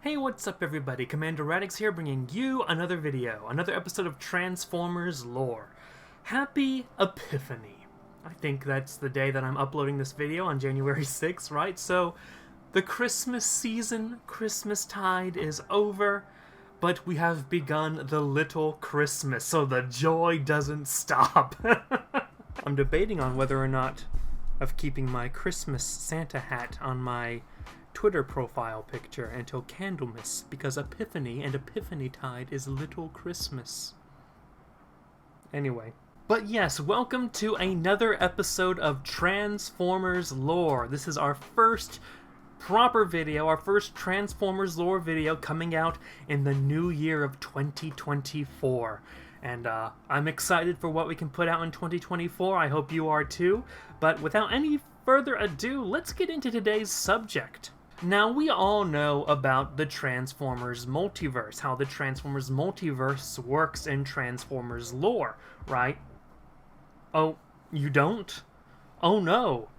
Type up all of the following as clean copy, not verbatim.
Hey, what's up everybody? Commander Radix here, bringing you another video, another episode of Transformers Lore. Happy Epiphany. I think that's the day that I'm uploading this video, on January 6th, right? So, the Christmas season, Christmastide is over, but we have begun the little Christmas, so the joy doesn't stop. I'm debating on whether or not of keeping my Christmas Santa hat on my Twitter profile picture until Candlemas, because Epiphany and Epiphany-tide is Little Christmas. Anyway. But yes, welcome to another episode of Transformers Lore. This is our first proper video, our first Transformers Lore video coming out in the new year of 2024. And I'm excited for what we can put out in 2024. I hope you are too. But without any further ado, let's get into today's subject. Now, we all know about the Transformers Multiverse, how the Transformers Multiverse works in Transformers lore, right? Oh, you don't? Oh no.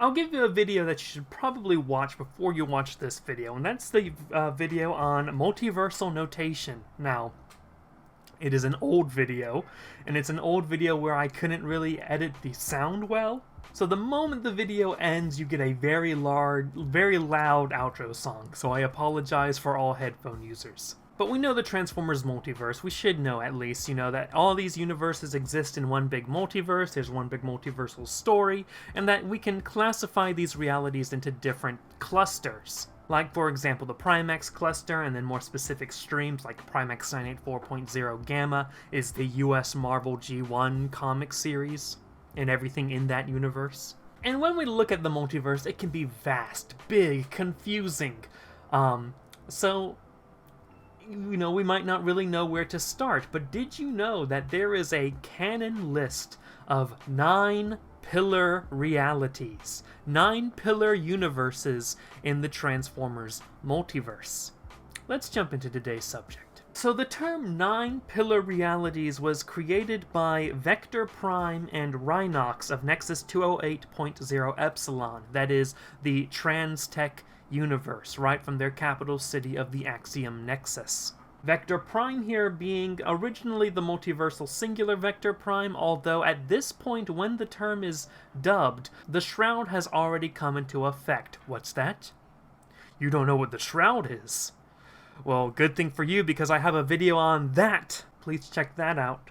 I'll give you a video that you should probably watch before you watch this video, and that's the video on multiversal notation. Now, it is an old video, and it's an old video where I couldn't really edit the sound well. So the moment the video ends, you get a very loud outro song, so I apologize for all headphone users. But we know the Transformers Multiverse. We should know, at least, that all these universes exist in one big multiverse, there's one big multiversal story, and that we can classify these realities into different clusters. Like, for example, the Primax cluster, and then more specific streams like Primax 984.0 Gamma is the US Marvel G1 comic series, and everything in that universe. And when we look at the multiverse, it can be vast, big, confusing. So, we might not really know where to start, but did you know that there is a canon list of 9 pillar realities, 9 pillar universes in the Transformers multiverse? Let's jump into today's subject. So the term 9 pillar realities was created by Vector Prime and Rhinox of Nexus 208.0 Epsilon, that is, the TransTech universe, right from their capital city of the Axiom Nexus. Vector Prime here being originally the multiversal singular Vector Prime, although at this point when the term is dubbed, the Shroud has already come into effect. What's that? You don't know what the Shroud is? Well, good thing for you, because I have a video on that. Please check that out.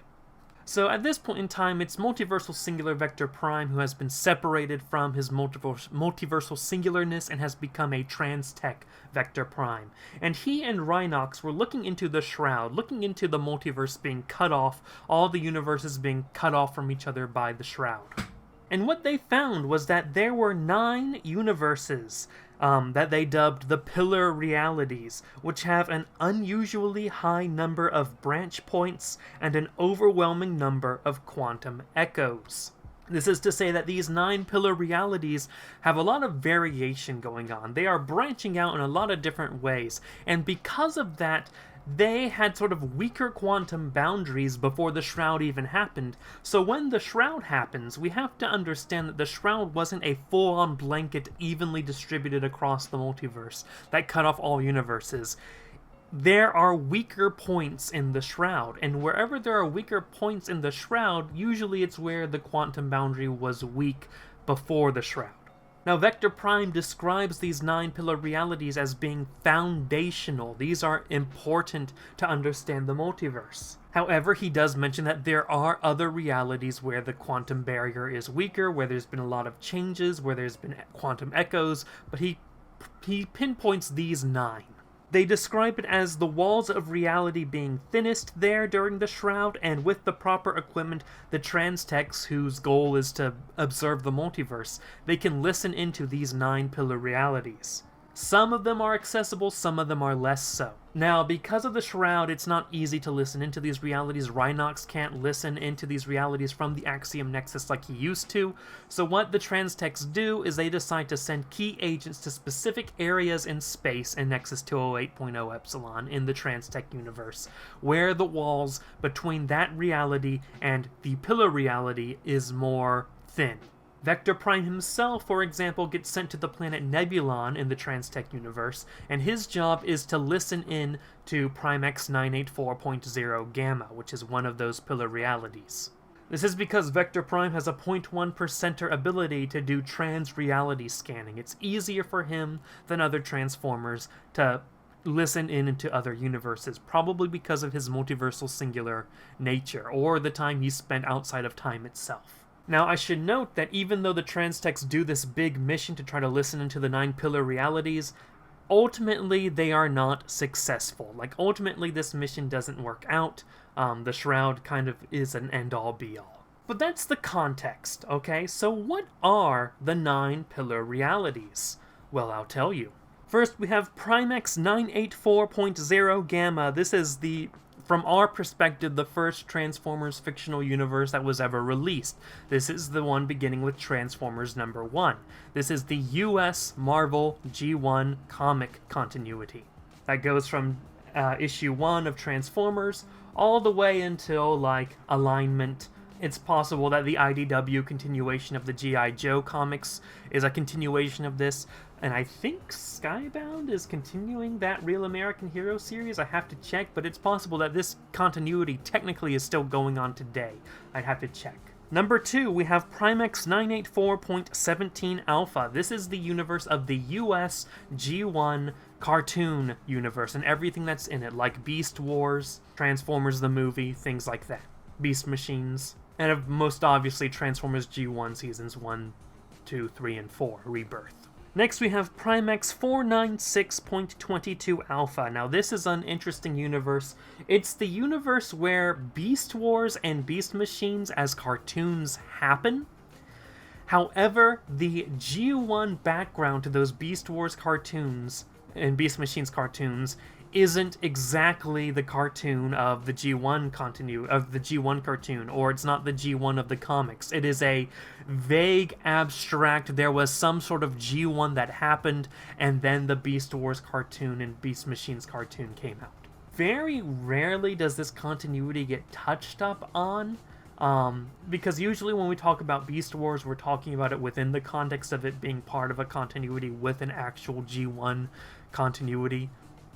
So at this point in time, it's multiversal singular Vector Prime who has been separated from his multiversal singularness and has become a TransTech Vector Prime. And he and Rhinox were looking into the Shroud, looking into the multiverse being cut off, all the universes being cut off from each other by the Shroud. And what they found was that there were 9 universes that they dubbed the Pillar Realities, which have an unusually high number of branch points and an overwhelming number of quantum echoes. This is to say that these 9 pillar realities have a lot of variation going on. They are branching out in a lot of different ways, and because of that, they had sort of weaker quantum boundaries before the Shroud even happened. So when the Shroud happens, we have to understand that the Shroud wasn't a full-on blanket evenly distributed across the multiverse that cut off all universes. There are weaker points in the Shroud, and wherever there are weaker points in the Shroud, usually it's where the quantum boundary was weak before the Shroud. Now, Vector Prime describes these 9 pillar realities as being foundational. These are important to understand the multiverse. However, he does mention that there are other realities where the quantum barrier is weaker, where there's been a lot of changes, where there's been quantum echoes, but he pinpoints these 9. They describe it as the walls of reality being thinnest there during the Shroud, and with the proper equipment, the TransTechs, whose goal is to observe the multiverse, they can listen into these 9 pillar realities. Some of them are accessible, some of them are less so. Now, because of the Shroud, it's not easy to listen into these realities. Rhinox can't listen into these realities from the Axiom Nexus like he used to, so what the TransTechs do is they decide to send key agents to specific areas in space in Nexus 208.0 Epsilon in the TransTech universe, where the walls between that reality and the pillar reality is more thin. Vector Prime himself, for example, gets sent to the planet Nebulon in the TransTech universe, and his job is to listen in to Primex 984.0 Gamma, which is one of those pillar realities. This is because Vector Prime has a 0.1% ability to do trans-reality scanning. It's easier for him than other Transformers to listen in into other universes, probably because of his multiversal singular nature, or the time he spent outside of time itself. Now, I should note that even though the TransTechs do this big mission to try to listen into the 9 pillar realities, ultimately they are not successful. Like, ultimately this mission doesn't work out. The Shroud kind of is an end-all be-all. But that's the context, okay? So what are the 9 pillar realities? Well, I'll tell you. First, we have Primex 984.0 Gamma. This is from our perspective, the first Transformers fictional universe that was ever released. This is the one beginning with Transformers #1. This is the US Marvel G1 comic continuity. That goes from issue 1 of Transformers all the way until, like, Alignment. It's possible that the IDW continuation of the G.I. Joe comics is a continuation of this, and I think Skybound is continuing that Real American Hero series. I have to check, but it's possible that this continuity technically is still going on today. I'd have to check. Number 2, we have Primex 984.17 Alpha. This is the universe of the US G1 cartoon universe and everything that's in it, like Beast Wars, Transformers the movie, things like that. Beast Machines, and most obviously Transformers G1 seasons 1, 2, 3, and 4, Rebirth. Next we have Primex 496.22 Alpha. Now this is an interesting universe. It's the universe where Beast Wars and Beast Machines as cartoons happen. However, the G1 background to those Beast Wars cartoons and Beast Machines cartoons isn't exactly the cartoon of the G1 cartoon, or it's not the G1 of the comics. It is a vague, abstract, there was some sort of G1 that happened, and then the Beast Wars cartoon and Beast Machines cartoon came out. Very rarely does this continuity get touched up on, because usually when we talk about Beast Wars, we're talking about it within the context of it being part of a continuity with an actual G1 continuity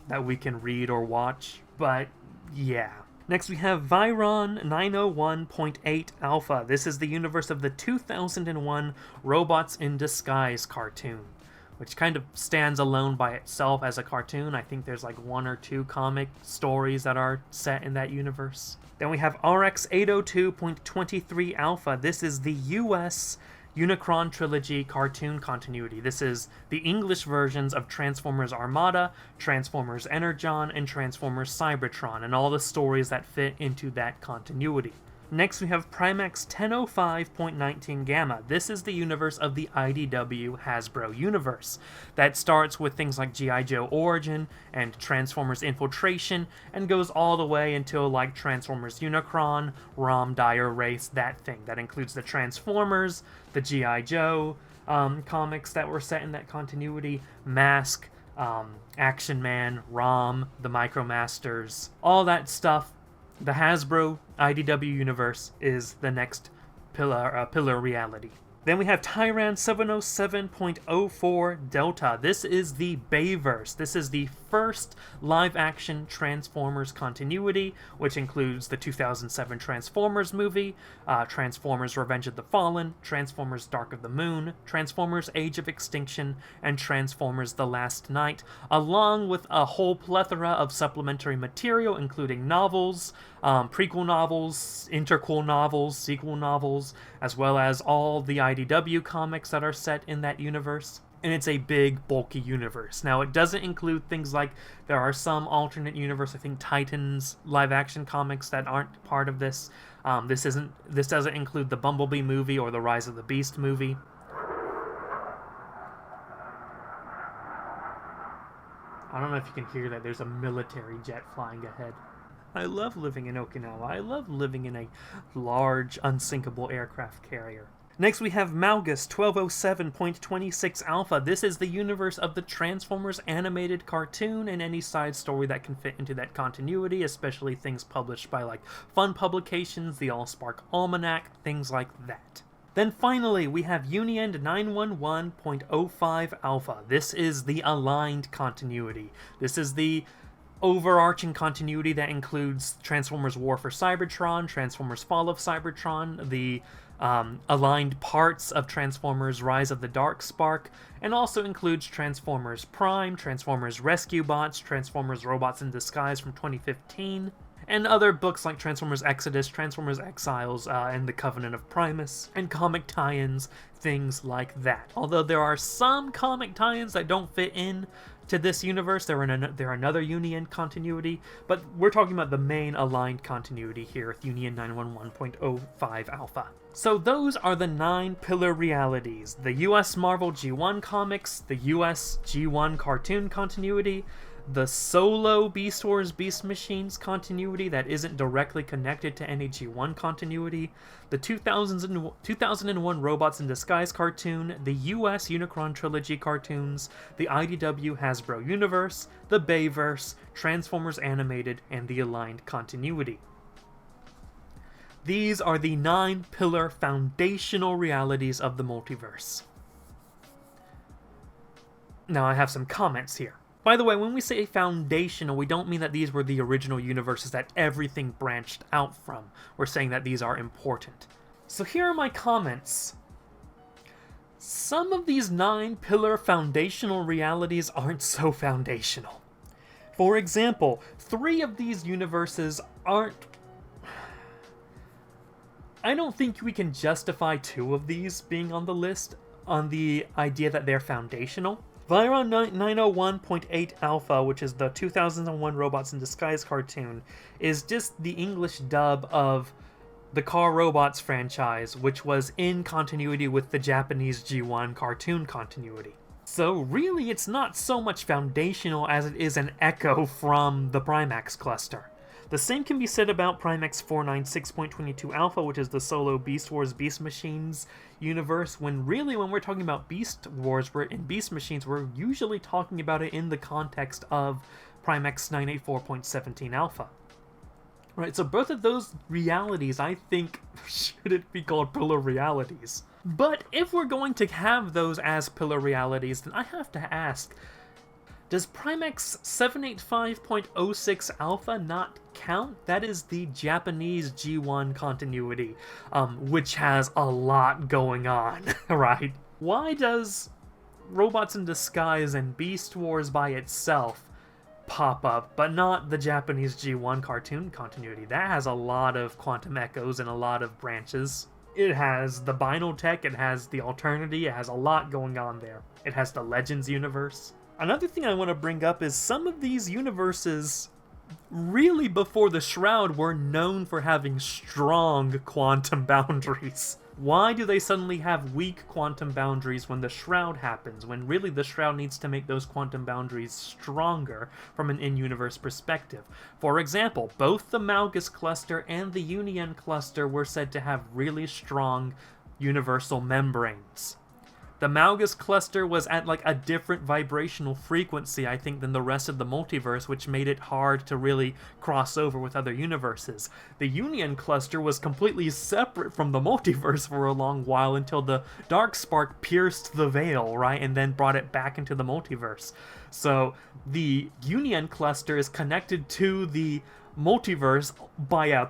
that we can read or watch, but yeah. Next we have Viron 901.8 Alpha. This is the universe of the 2001 Robots in Disguise cartoon, which kind of stands alone by itself as a cartoon. I think there's like 1 or 2 comic stories that are set in that universe. Then we have RX 802.23 Alpha. This is the US Unicron Trilogy cartoon continuity. This is the English versions of Transformers Armada, Transformers Energon, and Transformers Cybertron, and all the stories that fit into that continuity. Next we have Primex 1005.19 Gamma. This is the universe of the IDW Hasbro universe. That starts with things like G.I. Joe Origin and Transformers Infiltration, and goes all the way until like Transformers Unicron, Rom Dire Race, that thing. That includes the Transformers, the G.I. Joe comics that were set in that continuity, Mask, Action Man, Rom, the Micromasters, all that stuff. The Hasbro IDW universe is the next pillar reality. Then we have Tyran 707.04 Delta. This is the Bayverse. This is the first live-action Transformers continuity, which includes the 2007 Transformers movie, Transformers Revenge of the Fallen, Transformers Dark of the Moon, Transformers Age of Extinction, and Transformers The Last Knight, along with a whole plethora of supplementary material, including novels, prequel novels, interquel novels, sequel novels, as well as all the IDW comics that are set in that universe. And it's a big, bulky universe. Now, it doesn't include things like, there are some alternate universe, I think Titans live-action comics that aren't part of this. This doesn't include the Bumblebee movie or the Rise of the Beast movie. I don't know if you can hear that. There's a military jet flying ahead. I love living in Okinawa. I love living in a large, unsinkable aircraft carrier. Next we have Malgus 1207.26 Alpha. This is the universe of the Transformers animated cartoon and any side story that can fit into that continuity, especially things published by like Fun Publications, the Allspark Almanac, things like that. Then finally, we have Union 911.05 Alpha. This is the aligned continuity. This is the overarching continuity that includes Transformers War for Cybertron, Transformers Fall of Cybertron, the aligned parts of Transformers Rise of the Darkspark, and also includes Transformers Prime, Transformers Rescue Bots, Transformers Robots in Disguise from 2015, and other books like Transformers Exodus, Transformers Exiles, and the Covenant of Primus, and comic tie-ins, things like that. Although there are some comic tie-ins that don't fit in to this universe, they're another Union continuity, but we're talking about the main aligned continuity here with Union 911.05 Alpha. So those are the 9 pillar realities: the US Marvel G1 comics, the US G1 cartoon continuity, the solo Beast Wars Beast Machines continuity that isn't directly connected to any G1 continuity, the 2001 Robots in Disguise cartoon, the US Unicron Trilogy cartoons, the IDW Hasbro Universe, the Bayverse, Transformers Animated, and the Aligned Continuity. These are the 9 pillar foundational realities of the multiverse. Now I have some comments here. By the way, when we say foundational, we don't mean that these were the original universes that everything branched out from. We're saying that these are important. So here are my comments. Some of these 9 pillar foundational realities aren't so foundational. For example, 3 of these universes aren't... I don't think we can justify 2 of these being on the list on the idea that they're foundational. Viron 901.8 Alpha, which is the 2001 Robots in Disguise cartoon, is just the English dub of the Car Robots franchise, which was in continuity with the Japanese G1 cartoon continuity. So really, it's not so much foundational as it is an echo from the Primax cluster. The same can be said about Primax 496.22 Alpha, which is the solo Beast Wars Beast Machines universe, when really when we're talking about Beast Wars in Beast Machines, we're usually talking about it in the context of Primax 984.17 Alpha. Right, so both of those realities, I think, shouldn't be called pillar realities. But if we're going to have those as pillar realities, then I have to ask, does Primax 785.06 Alpha not count? That is the Japanese G1 continuity, which has a lot going on, right? Why does Robots in Disguise and Beast Wars by itself pop up, but not the Japanese G1 cartoon continuity? That has a lot of quantum echoes and a lot of branches. It has the Binotech, it has the Alternity, it has a lot going on there. It has the Legends universe. Another thing I want to bring up is some of these universes, really before the Shroud, were known for having strong quantum boundaries. Why do they suddenly have weak quantum boundaries when the Shroud happens, when really the Shroud needs to make those quantum boundaries stronger from an in-universe perspective? For example, both the Malgus cluster and the Union cluster were said to have really strong universal membranes. The Malgus cluster was at like a different vibrational frequency, I think, than the rest of the multiverse, which made it hard to really cross over with other universes. The Union cluster was completely separate from the multiverse for a long while until the Darkspark pierced the veil, right, and then brought it back into the multiverse. So the Union cluster is connected to the multiverse by a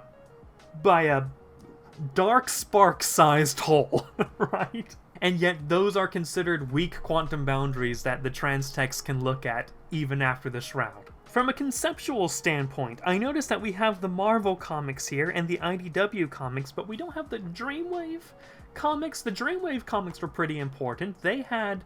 Darkspark-sized hole, right? And yet those are considered weak quantum boundaries that the TransTechs can look at even after the Shroud. From a conceptual standpoint, I noticed that we have the Marvel comics here and the IDW comics, but we don't have the Dreamwave comics. The Dreamwave comics were pretty important. They had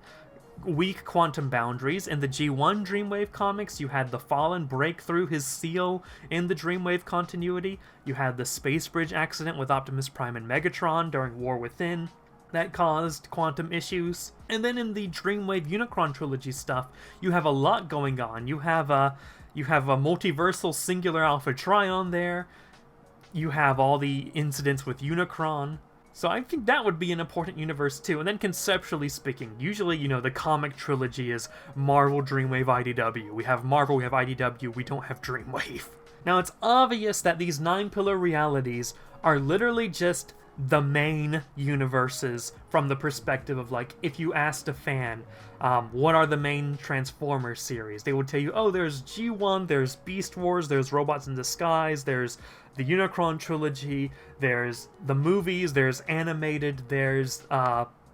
weak quantum boundaries. In the G1 Dreamwave comics, you had the Fallen break through his seal in the Dreamwave continuity. You had the Space Bridge accident with Optimus Prime and Megatron during War Within that caused quantum issues. And then in the Dreamwave Unicron Trilogy stuff, you have a lot going on. You have a multiversal singular Alpha Trion there. You have all the incidents with Unicron. So I think that would be an important universe too. And then conceptually speaking, usually, you know, the comic trilogy is Marvel, Dreamwave, IDW. We have Marvel, we have IDW, we don't have Dreamwave. Now it's obvious that these 9 pillar realities are literally just the main universes from the perspective of, like, if you asked a fan, what are the main Transformers series, they would tell you, oh, there's G1, there's Beast Wars, there's Robots in Disguise, there's the Unicron trilogy, there's the movies, there's animated, there's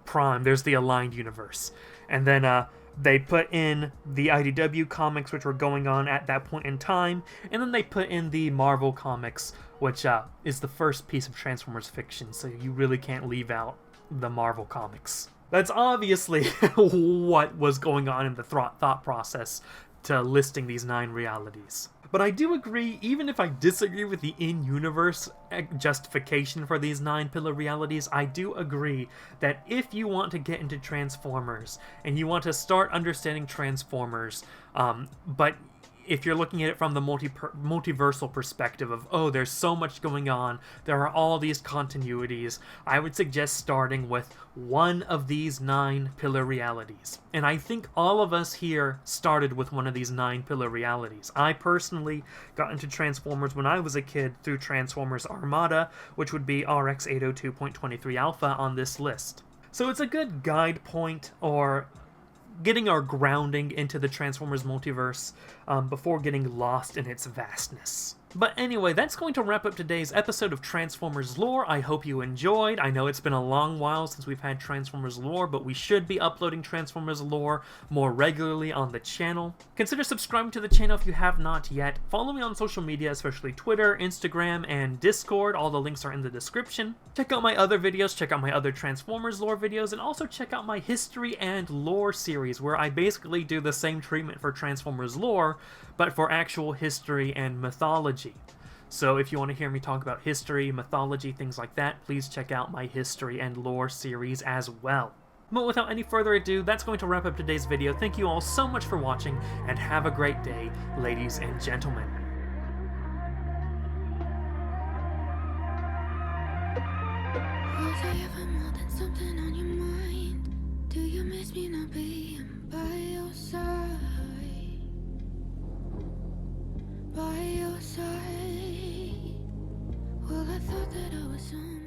Prime, there's the Aligned Universe. And then they put in the IDW comics, which were going on at that point in time, and then they put in the Marvel comics, which is the first piece of Transformers fiction, so you really can't leave out the Marvel comics. That's obviously what was going on in the thought process to listing these 9 realities. But I do agree, even if I disagree with the in-universe justification for these 9 pillar realities, I do agree that if you want to get into Transformers, and you want to start understanding Transformers, but if you're looking at it from the multiversal perspective of, oh, there's so much going on, there are all these continuities, I would suggest starting with one of these 9 pillar realities. And I think all of us here started with one of these 9 pillar realities. I personally got into Transformers when I was a kid through Transformers Armada, which would be RX 802.23 Alpha on this list. So it's a good guide point, or getting our grounding into the Transformers multiverse before getting lost in its vastness. But anyway, that's going to wrap up today's episode of Transformers Lore. I hope you enjoyed. I know it's been a long while since we've had Transformers Lore, but we should be uploading Transformers Lore more regularly on the channel. Consider subscribing to the channel if you have not yet. Follow me on social media, especially Twitter, Instagram, and Discord. All the links are in the description. Check out my other videos, check out my other Transformers Lore videos, and also check out my History and Lore series, where I basically do the same treatment for Transformers Lore, but for actual history and mythology. So if you want to hear me talk about history, mythology, things like that, please check out my History and Lore series as well. But without any further ado, that's going to wrap up today's video. Thank you all so much for watching, and have a great day, ladies and gentlemen. Was I ever more than something on your mind? Do you miss me not being by your side? By your side. Well, I thought that I was on